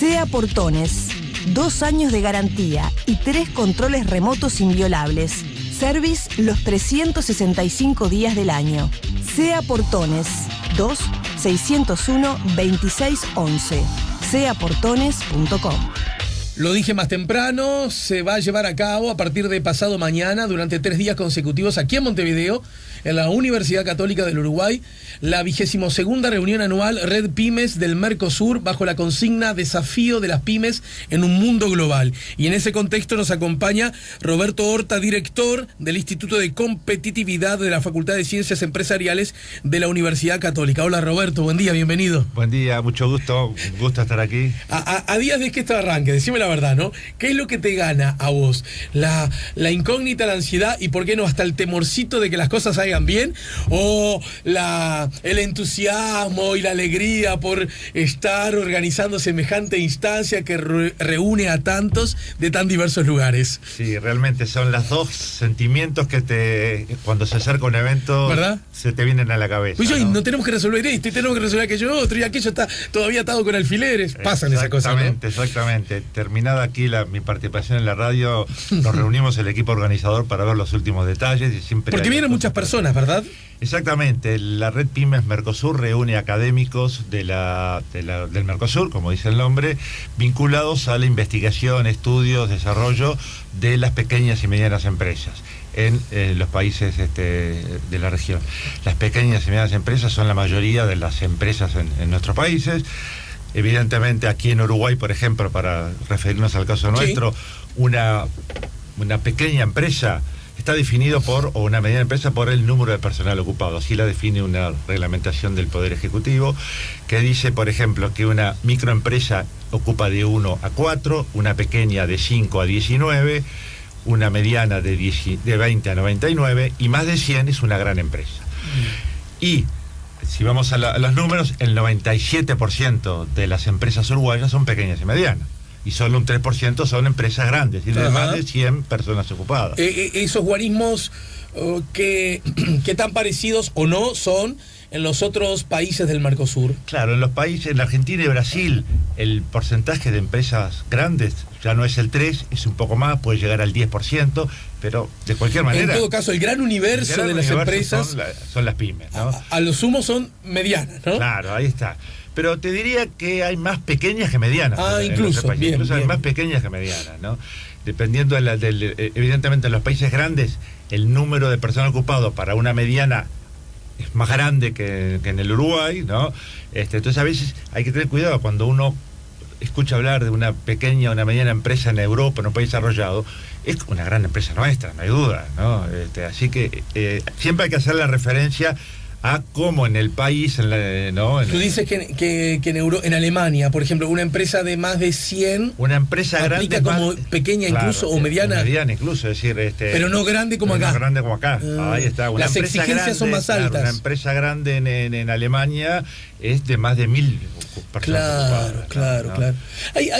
SEA Portones. 2 años de garantía y 3 controles remotos inviolables. Service los 365 días del año. SEA Portones. 2-601-2611. seaportones.com. Lo dije más temprano, se va a llevar a cabo a partir de pasado mañana, durante 3 días consecutivos aquí en Montevideo, en la Universidad Católica del Uruguay, la 22ª reunión anual Red Pymes del Mercosur, bajo la consigna Desafío de las Pymes en un mundo global. Y en ese contexto nos acompaña Roberto Horta, director del Instituto de Competitividad de la Facultad de Ciencias Empresariales de la Universidad Católica. Hola Roberto, buen día, bienvenido. Buen día, mucho gusto, un gusto estar aquí. A días de que esto arranque, decime la verdad, ¿no? ¿Qué es lo que te gana a vos? La incógnita, la ansiedad y, ¿por qué no, hasta el temorcito de que las cosas salgan bien? ¿O el entusiasmo y la alegría por estar organizando semejante instancia que reúne a tantos de tan diversos lugares? Sí, realmente son los dos sentimientos que cuando se acerca un evento, ¿verdad?, se te vienen a la cabeza. Pues ¿no? No tenemos que resolver esto y tenemos que resolver aquello otro, y aquello está todavía atado con alfileres. Pasan esas cosas, ¿no? Exactamente. Terminada aquí mi participación en la radio, nos reunimos el equipo organizador para ver los últimos detalles. Y siempre porque vienen muchas personas, ¿verdad? Exactamente. La Red Pymes Mercosur reúne académicos del Mercosur, como dice el nombre, vinculados a la investigación, estudios, desarrollo de las pequeñas y medianas empresas en los países de la región. Las pequeñas y medianas empresas son la mayoría de las empresas en nuestros países. Evidentemente aquí en Uruguay, por ejemplo, para referirnos al caso nuestro, sí, una pequeña empresa está definido o una mediana empresa por el número de personal ocupado. Así la define una reglamentación del Poder Ejecutivo, que dice, por ejemplo, que una microempresa ocupa de 1 a 4, una pequeña de 5 a 19, una mediana de 20 a 99 y más de 100 es una gran empresa. Y si vamos a los números, el 97% de las empresas uruguayas son pequeñas y medianas. Y solo un 3% son empresas grandes, y de más de 100 personas ocupadas. Esos guarismos que tan parecidos o no son en los otros países del Mercosur. Claro, en los países, en Argentina y Brasil, el porcentaje de empresas grandes ya no es el 3%, es un poco más, puede llegar al 10%, pero de cualquier manera... En todo caso, el gran universo de las empresas son las pymes, ¿no? A lo sumo son medianas, ¿no? Claro, ahí está. Pero te diría que hay más pequeñas que medianas. Incluso, bien, hay más pequeñas que medianas, ¿no? Dependiendo evidentemente en los países grandes, el número de personas ocupadas para una mediana es más grande que en el Uruguay, ¿no? Entonces a veces hay que tener cuidado cuando uno escucha hablar de una pequeña o una mediana empresa en Europa, en un país desarrollado. Es una gran empresa nuestra, no hay duda, ¿no? Así que siempre hay que hacer la referencia a cómo en el país, ¿no? Tú dices que en Alemania, por ejemplo, una empresa de más de 100... Una empresa grande como más, pequeña, claro, incluso, o mediana. Mediana incluso, es decir... pero no grande como acá. No grande como acá, ahí está. Las exigencias grande, son más altas. Claro, una empresa grande en Alemania es de más de 1000 personas ocupadas. Claro. Hay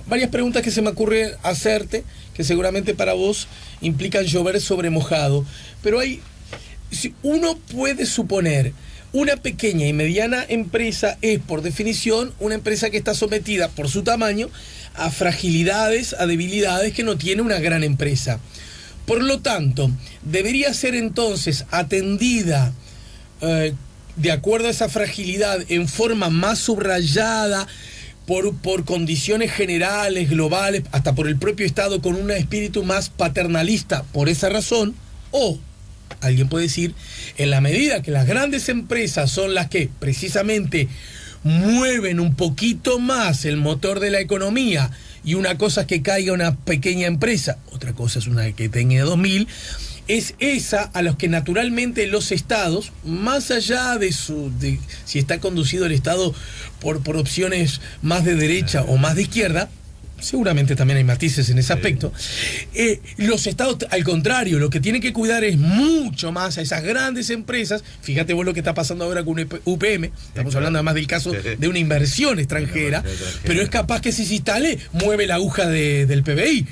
varias preguntas que se me ocurre hacerte, que seguramente para vos implican llover sobre mojado, pero si uno puede suponer, una pequeña y mediana empresa es, por definición, una empresa que está sometida, por su tamaño, a fragilidades, a debilidades que no tiene una gran empresa. Por lo tanto, debería ser entonces atendida de acuerdo a esa fragilidad en forma más subrayada, por condiciones generales, globales, hasta por el propio Estado, con un espíritu más paternalista, por esa razón, o... alguien puede decir, en la medida que las grandes empresas son las que precisamente mueven un poquito más el motor de la economía, y una cosa es que caiga una pequeña empresa, otra cosa es una que tenga 2000, es esa a los que naturalmente los estados, más allá de si está conducido el Estado por opciones más de derecha o más de izquierda, seguramente también hay matices en ese aspecto, los estados, al contrario, lo que tienen que cuidar es mucho más a esas grandes empresas. Fíjate vos lo que está pasando ahora con UPM, estamos hablando además del caso de una inversión extranjera, pero es capaz que si se instale, mueve la aguja del PBI.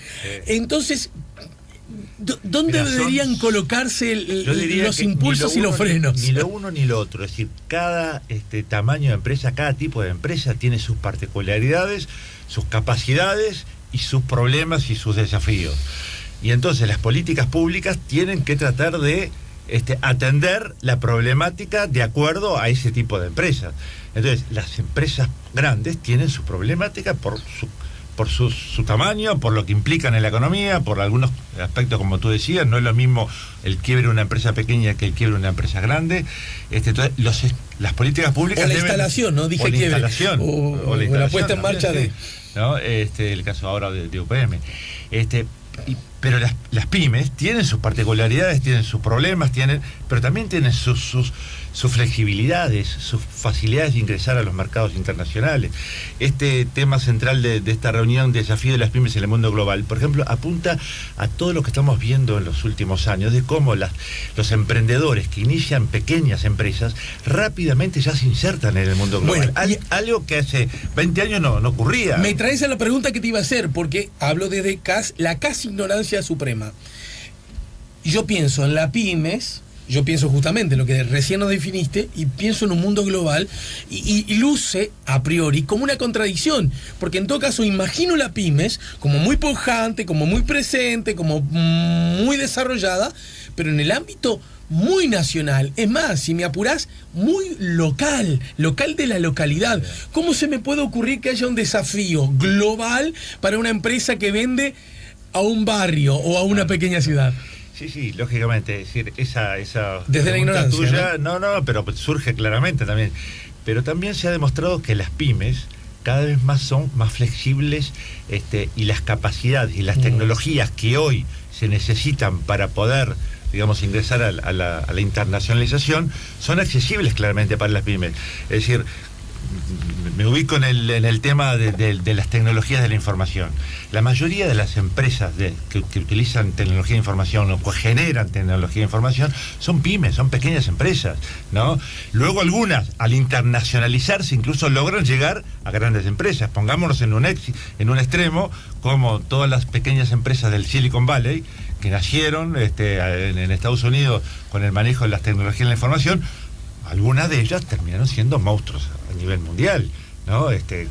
Entonces, ¿Dónde deberían colocarse los impulsos y los frenos? Ni lo uno ni lo otro. Es decir, cada tamaño de empresa, cada tipo de empresa tiene sus particularidades, sus capacidades y sus problemas y sus desafíos. Y entonces las políticas públicas tienen que tratar de atender la problemática de acuerdo a ese tipo de empresas. Entonces, las empresas grandes tienen su problemática por su tamaño, por lo que implican en la economía, por algunos aspectos, como tú decías. No es lo mismo el quiebre de una empresa pequeña que el quiebre de una empresa grande. Entonces, las políticas públicas o la instalación, no dije quiebre. O la puesta en marcha de... ¿no? El caso ahora de UPM. Pero las pymes tienen sus particularidades, tienen sus problemas, pero también tienen sus flexibilidades, sus facilidades de ingresar a los mercados internacionales. Este tema central de esta reunión, Desafío de las pymes en el mundo global, por ejemplo, apunta a todo lo que estamos viendo en los últimos años, de cómo los emprendedores que inician pequeñas empresas rápidamente ya se insertan en el mundo global. Bueno, algo que hace 20 años no ocurría. Me traes a la pregunta que te iba a hacer, porque hablo desde la casi ignorancia suprema. Yo pienso en las pymes, yo pienso justamente en lo que recién nos definiste, y pienso en un mundo global, y luce a priori como una contradicción, porque en todo caso imagino la pymes como muy pujante, como muy presente, como muy desarrollada, pero en el ámbito muy nacional, es más, si me apurás, muy local de la localidad. ¿Cómo se me puede ocurrir que haya un desafío global para una empresa que vende a un barrio o a una pequeña ciudad? Sí, lógicamente, es decir, esa desde la ignorancia tuya, no, pero surge claramente también. Pero también se ha demostrado que las pymes cada vez más son más flexibles, y las capacidades y las tecnologías que hoy se necesitan para poder, digamos, ingresar a la internacionalización, son accesibles claramente para las pymes. Es decir, me ubico en el tema de las tecnologías de la información. La mayoría de las empresas que utilizan tecnología de información o que generan tecnología de información son pymes, son pequeñas empresas, ¿no? Luego algunas, al internacionalizarse, incluso logran llegar a grandes empresas. Pongámonos en un extremo, como todas las pequeñas empresas del Silicon Valley, que nacieron en Estados Unidos con el manejo de las tecnologías de la información. Algunas de ellas terminaron siendo monstruos a nivel mundial, ¿no? De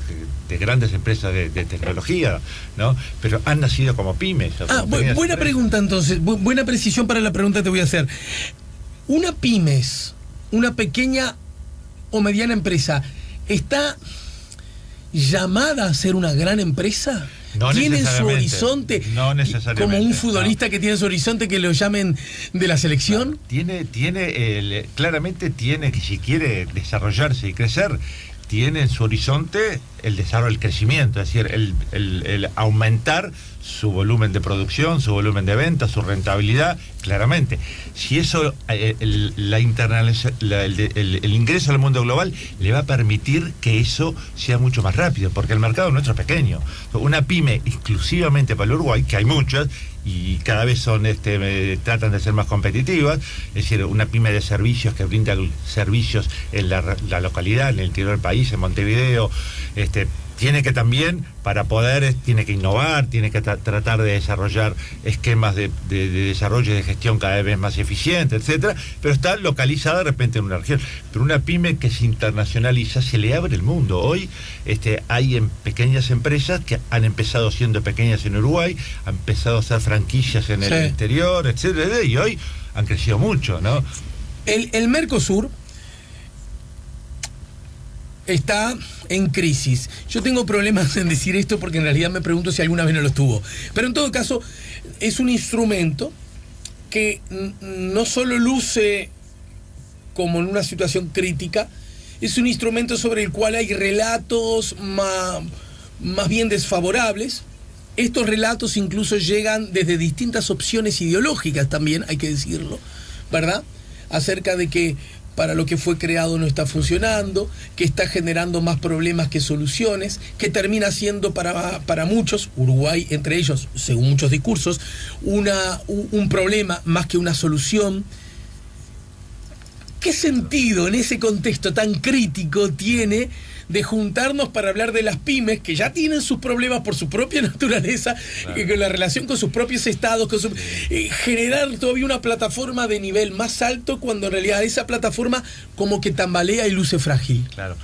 grandes empresas de tecnología, ¿no? Pero han nacido como pymes. Buena pregunta entonces, buena precisión para la pregunta que te voy a hacer. ¿Una pymes, una pequeña o mediana empresa, está llamada a ser una gran empresa? No ¿Tiene su horizonte? No necesariamente. Como un futbolista que tiene su horizonte, que lo llamen de la selección. Claramente tiene que, si quiere desarrollarse y crecer, tiene en su horizonte el desarrollo, el crecimiento, es decir, el aumentar su volumen de producción, su volumen de ventas, su rentabilidad, claramente. Si eso, el ingreso al mundo global le va a permitir que eso sea mucho más rápido, porque el mercado nuestro es pequeño. Una pyme exclusivamente para el Uruguay, que hay muchas, y cada vez tratan de ser más competitivas, es decir, una pyme de servicios que brinda servicios en la localidad, en el interior del país, en Montevideo, tiene que también, para poder, tiene que innovar, tiene que tratar de desarrollar esquemas de desarrollo y de gestión cada vez más eficientes, etcétera, pero está localizada de repente en una región. Pero una pyme que se internacionaliza, se le abre el mundo. Hoy hay pequeñas empresas que han empezado siendo pequeñas en Uruguay, han empezado a hacer franquicias en el exterior, etcétera, y hoy han crecido mucho, ¿no? El Mercosur está en crisis. Yo tengo problemas en decir esto porque en realidad me pregunto si alguna vez no lo estuvo. Pero en todo caso, es un instrumento que no solo luce como en una situación crítica, es un instrumento sobre el cual hay relatos más bien desfavorables. Estos relatos incluso llegan desde distintas opciones ideológicas también, hay que decirlo, ¿verdad? Acerca de que para lo que fue creado no está funcionando, que está generando más problemas que soluciones, que termina siendo para muchos, Uruguay entre ellos, según muchos discursos, un problema más que una solución. ¿Qué sentido en ese contexto tan crítico tiene de juntarnos para hablar de las pymes, que ya tienen sus problemas por su propia naturaleza, Claro. con la relación con sus propios estados, generar todavía una plataforma de nivel más alto, cuando en realidad esa plataforma como que tambalea y luce frágil. Claro.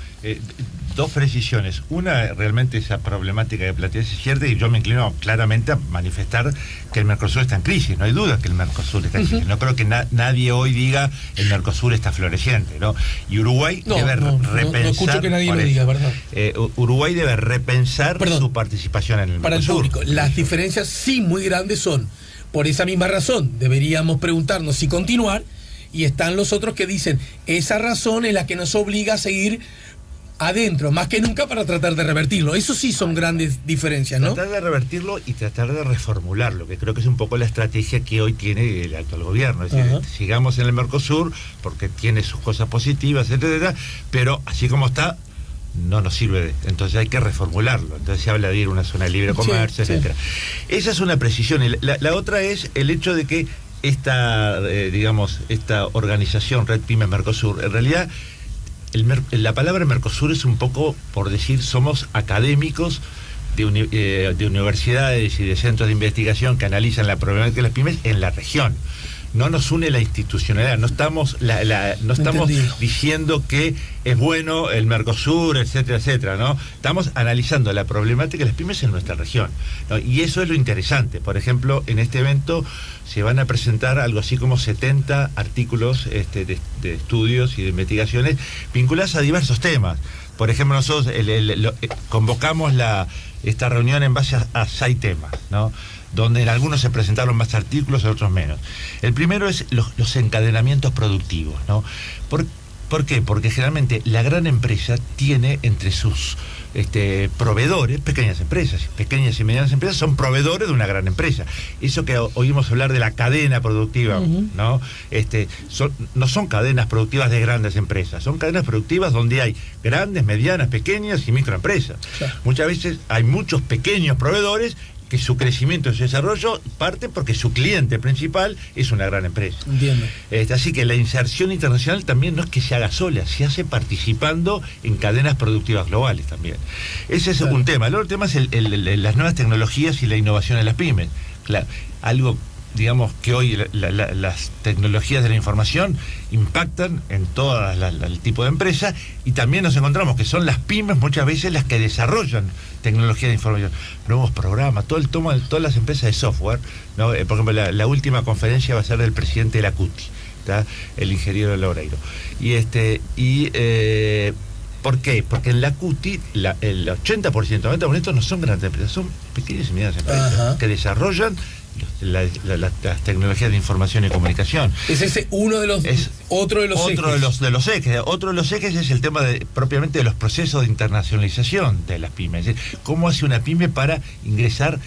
Dos precisiones. Una, realmente esa problemática que planteas es cierta, y yo me inclino claramente a manifestar que el Mercosur está en crisis. No hay duda que el Mercosur está en crisis. No creo que nadie hoy diga el Mercosur está floreciente, ¿no? Y Uruguay debe repensar. No escucho que nadie lo eso. diga, ¿verdad? Uruguay debe repensar su participación en el Para el Mercosur. público, las diferencias sí muy grandes son. Por esa misma razón, deberíamos preguntarnos si continuar, y están los otros que dicen, esa razón es la que nos obliga a seguir adentro, más que nunca, para tratar de revertirlo. Eso sí son grandes diferencias, ¿no? Tratar de revertirlo y tratar de reformularlo, que creo que es un poco la estrategia que hoy tiene el actual gobierno. Es decir, sigamos en el Mercosur porque tiene sus cosas positivas, etcétera, pero así como está, no nos sirve. Entonces hay que reformularlo. Entonces se habla de ir a una zona de libre comercio, etcétera. Esa es una precisión. Y la otra es el hecho de que esta organización Red Pymes Mercosur, en realidad la palabra Mercosur es un poco por decir, somos académicos de universidades y de centros de investigación que analizan la problemática de las pymes en la región. No nos une la institucionalidad, no estamos diciendo que es bueno el Mercosur, etcétera, etcétera, ¿no? Estamos analizando la problemática de las pymes en nuestra región, ¿no? Y eso es lo interesante. Por ejemplo, en este evento se van a presentar algo así como 70 artículos de estudios y de investigaciones vinculadas a diversos temas. Por ejemplo, nosotros convocamos esta reunión en base a 6 temas, ¿no? Donde en algunos se presentaron más artículos, en otros menos. El primero es los encadenamientos productivos, ¿no? ¿Por qué? Porque generalmente la gran empresa tiene entre sus proveedores, pequeñas y medianas empresas son proveedores de una gran empresa. Eso que oímos hablar de la cadena productiva, ¿no? No son cadenas productivas de grandes empresas, son cadenas productivas donde hay grandes, medianas, pequeñas y microempresas. Claro. Muchas veces hay muchos pequeños proveedores que su crecimiento y su desarrollo parte porque su cliente principal es una gran empresa. Entiendo. Así que la inserción internacional también no es que se haga sola, se hace participando en cadenas productivas globales también. Ese es un tema. El otro tema es las nuevas tecnologías y la innovación en las pymes. Claro, algo, digamos, que hoy las tecnologías de la información impactan en todo el tipo de empresa, y también nos encontramos que son las pymes muchas veces las que desarrollan tecnología de información, nuevos programas, todas las empresas de software, ¿no? Por ejemplo, la última conferencia va a ser del presidente de la CUTI, ¿tá? El ingeniero Loureiro. ¿Por qué? Porque en la CUTI el 80%, 90% no son grandes empresas, son pequeñas y medianas empresas que desarrollan las tecnologías de información y comunicación. Es ese otro de los ejes. Otro de los ejes es el tema propiamente de los procesos de internacionalización de las pymes. Es decir, ¿cómo hace una pyme para ingresar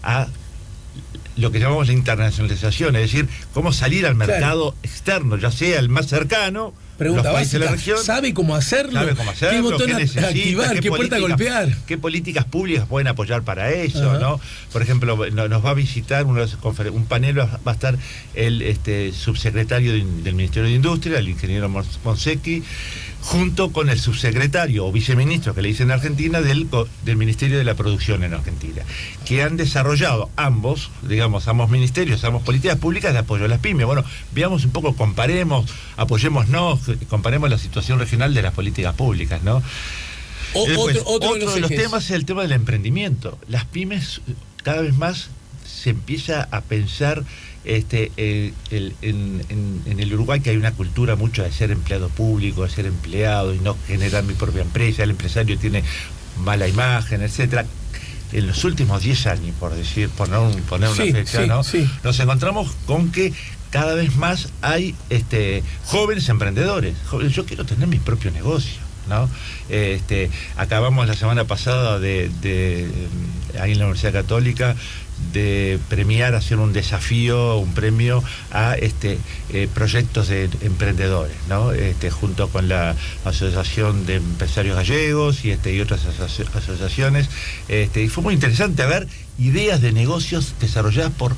a lo que llamamos la internacionalización? Es decir, cómo salir al mercado externo, ya sea el más cercano. Pregunta los países básica, de la región, ¿sabe cómo hacerlo? ¿Qué botón activar? ¿Qué puerta golpear? ¿Qué políticas públicas pueden apoyar para eso? ¿No? Por ejemplo, nos va a visitar un panel, va a estar el subsecretario del Ministerio de Industria, el ingeniero Monsecchi, junto con el subsecretario o viceministro, que le dicen en Argentina, del Ministerio de la Producción en Argentina, que han desarrollado ambos ministerios, ambos políticas públicas de apoyo a las pymes. Bueno, veamos un poco, apoyémonos, comparemos la situación regional de las políticas públicas, ¿no? Otro de los temas es el tema del emprendimiento. Las pymes, cada vez más se empieza a pensar en el Uruguay, que hay una cultura mucho de ser empleado público, de ser empleado y no generar mi propia empresa. El empresario tiene mala imagen, etcétera. En los últimos 10 años, poner una fecha, ¿no? Nos encontramos con que cada vez más hay jóvenes emprendedores. Yo quiero tener mi propio negocio, ¿no? Acabamos la semana pasada ahí en la Universidad Católica de premiar, hacer un premio a proyectos de emprendedores, ¿no? Junto con la Asociación de Empresarios Gallegos y otras asociaciones, y fue muy interesante ver ideas de negocios desarrolladas por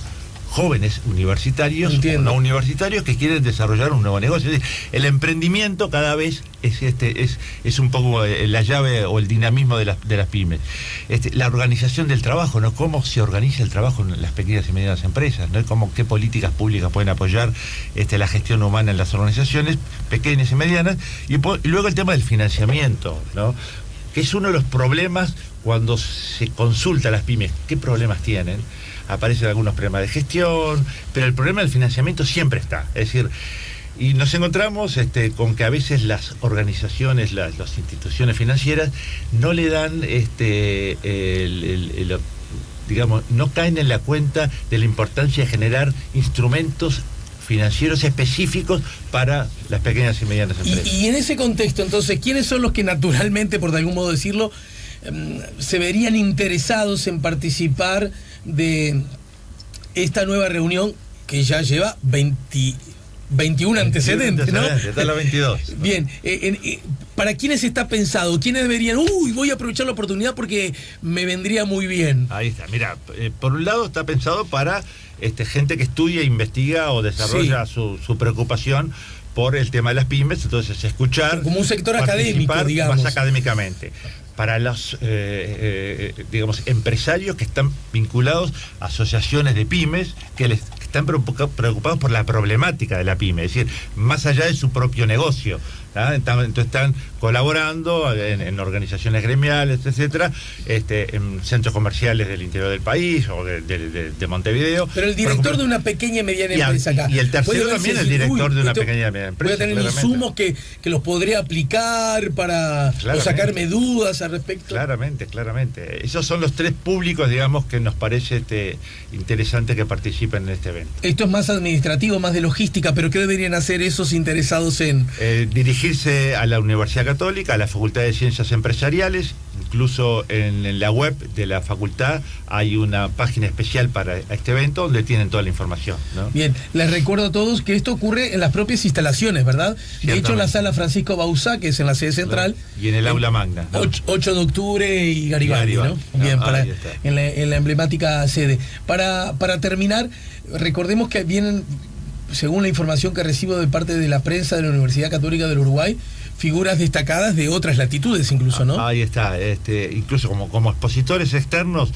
jóvenes universitarios o Entiendo. no universitarios que quieren desarrollar un nuevo negocio. Es decir, el emprendimiento cada vez es un poco la llave o el dinamismo de las pymes. La organización del trabajo, ¿no? Cómo se organiza el trabajo en las pequeñas y medianas empresas, ¿no? Qué políticas públicas pueden apoyar la gestión humana en las organizaciones pequeñas y medianas, y luego el tema del financiamiento, ¿no? Que es uno de los problemas cuando se consulta a las pymes qué problemas tienen. Aparecen algunos problemas de gestión, pero el problema del financiamiento siempre está. Es decir, y nos encontramos con que a veces las organizaciones, las instituciones financieras no le dan digamos, no caen en la cuenta de la importancia de generar instrumentos financieros específicos para las pequeñas y medianas empresas. Y en ese contexto, entonces, ¿quiénes son los que naturalmente, por de algún modo decirlo, se verían interesados en participar de esta nueva reunión que ya lleva 21 antecedentes, ¿no? Está la 22. Bien, ¿para quiénes está pensado? ¿Quiénes deberían? Voy a aprovechar la oportunidad porque me vendría muy bien. Ahí está, mira, por un lado está pensado para gente que estudia, investiga o desarrolla su preocupación por el tema de las pymes, entonces escuchar... Como un sector académico, digamos. Más académicamente. Para los, digamos, empresarios que están vinculados a asociaciones de pymes que están preocupados por la problemática de la pyme, es decir, más allá de su propio negocio. Entonces están colaborando en organizaciones gremiales, etcétera, en centros comerciales del interior del país o de Montevideo. Pero el director de una pequeña y mediana empresa acá. Y el tercero también, el director de una pequeña y mediana empresa. Voy a tener insumos que los podría aplicar para sacarme dudas al respecto. Claramente. Esos son los tres públicos, digamos, que nos parece interesante que participen en este evento. Esto es más administrativo, más de logística, pero ¿qué deberían hacer esos interesados en...? Dirigirse a la Universidad Católica, a la Facultad de Ciencias Empresariales. Incluso en la web de la facultad hay una página especial para este evento donde tienen toda la información, ¿no? Bien, les recuerdo a todos que esto ocurre en las propias instalaciones, ¿verdad? De hecho, en la sala Francisco Bauzá, que es en la sede central. Y en el aula magna, ¿no? 8 de octubre y Garibaldi, ¿no? Bien, en la emblemática sede. Para terminar, recordemos que vienen, según la información que recibo de parte de la prensa de la Universidad Católica del Uruguay, figuras destacadas de otras latitudes incluso, ¿no? Ahí está, incluso como expositores externos,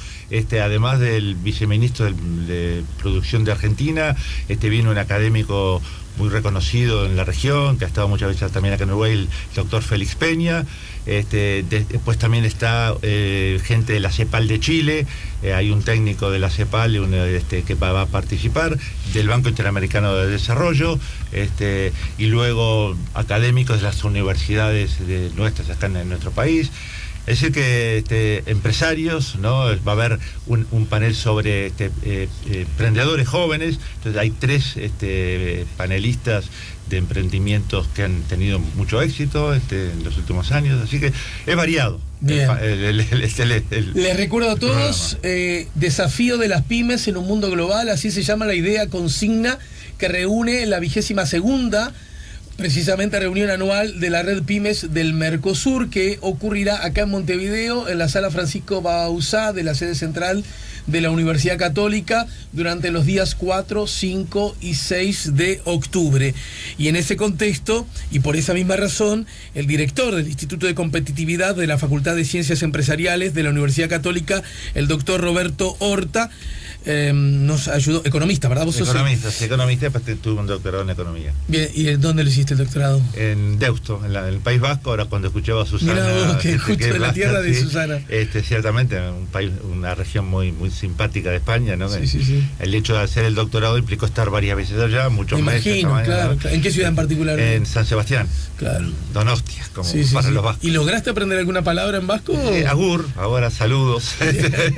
además del viceministro de Producción de Argentina, viene un académico muy reconocido en la región, que ha estado muchas veces también acá en Uruguay, el doctor Félix Peña. Después también está gente de la CEPAL de Chile, hay un técnico de la CEPAL que va a participar, del Banco Interamericano de Desarrollo, y luego académicos de las universidades nuestras acá en nuestro país. Es decir que empresarios, ¿no? Va a haber un panel sobre emprendedores jóvenes. Entonces hay 3 panelistas de emprendimientos que han tenido mucho éxito en los últimos años, así que es variado. Bien. Les recuerdo a todos, Desafío de las Pymes en un Mundo Global, así se llama la idea consigna que reúne la 22ª precisamente reunión anual de la Red Pymes del Mercosur, que ocurrirá acá en Montevideo, en la sala Francisco Bauzá de la sede central de la Universidad Católica, durante los días 4, 5 y 6 de octubre. Y en ese contexto, y por esa misma razón, el director del Instituto de Competitividad de la Facultad de Ciencias Empresariales de la Universidad Católica, el doctor Roberto Horta, nos ayudó, economista, ¿verdad? ¿Vos sos economista, pues tuve un doctorado en economía. Bien, ¿y dónde lo hiciste el doctorado? En Deusto, en el País Vasco. Ahora cuando escuchaba a Susana... Mirá vos, que justo en la tierra de Susana. Ciertamente, un país, una región muy, muy simpática de España, ¿no? Sí. El hecho de hacer el doctorado implicó estar varias veces allá, muchos meses. Imagino, claro. ¿En qué ciudad en particular? En San Sebastián. Claro. Donostia, como para los vascos. ¿Y lograste aprender alguna palabra en vasco? Agur, ahora saludos.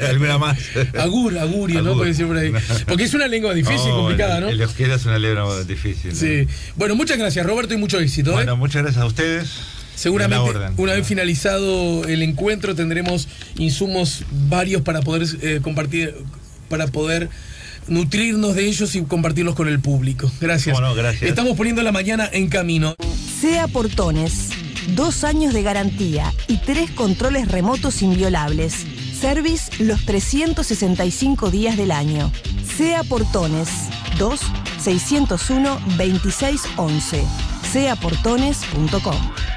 ¿Alguna más? Agurio, ¿no? Porque es una lengua difícil, complicada, ¿no? El euskera es una lengua difícil, ¿no? Sí. Bueno, muchas gracias, Roberto, y mucho éxito. Bueno, muchas gracias a ustedes. Seguramente, una vez finalizado el encuentro, tendremos insumos varios para poder compartir, para poder nutrirnos de ellos y compartirlos con el público. Gracias. Bueno, gracias. Estamos poniendo la mañana en camino. SEA Portones, 2 años de garantía y 3 controles remotos inviolables. Service los 365 días del año. Sea Portones 2-601-2611. seaportones.com.